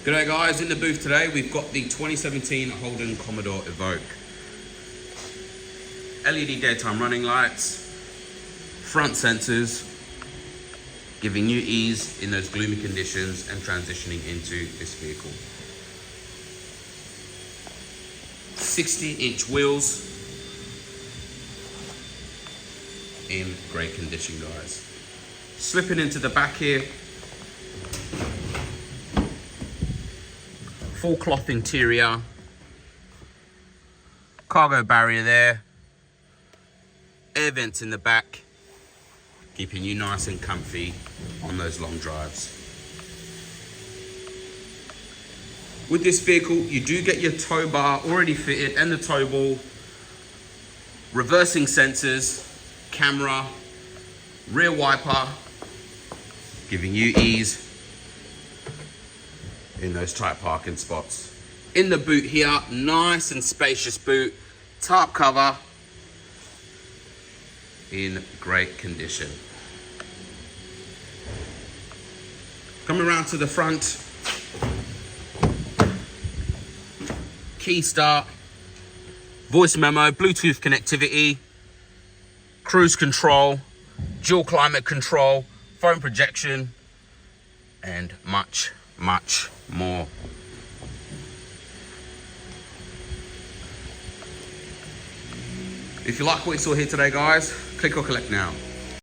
G'day guys, in the booth today we've got the 2017 Holden Commodore Evoke. LED daytime running lights, front sensors, giving you ease in those gloomy conditions and transitioning into this vehicle. 60-inch wheels in great condition, guys. Slipping into the back here, full cloth interior, cargo barrier there, air vents in the back, keeping you nice and comfy on those long drives. With this vehicle, you do get your tow bar already fitted and the tow ball, reversing sensors, camera, rear wiper, giving you ease in those tight parking spots. In the boot here, nice and spacious boot, tarp cover in great condition. Coming around to the front, key start, voice memo, Bluetooth connectivity, cruise control, dual climate control, phone projection, and much more. If you like what you saw here today, guys, click or collect now.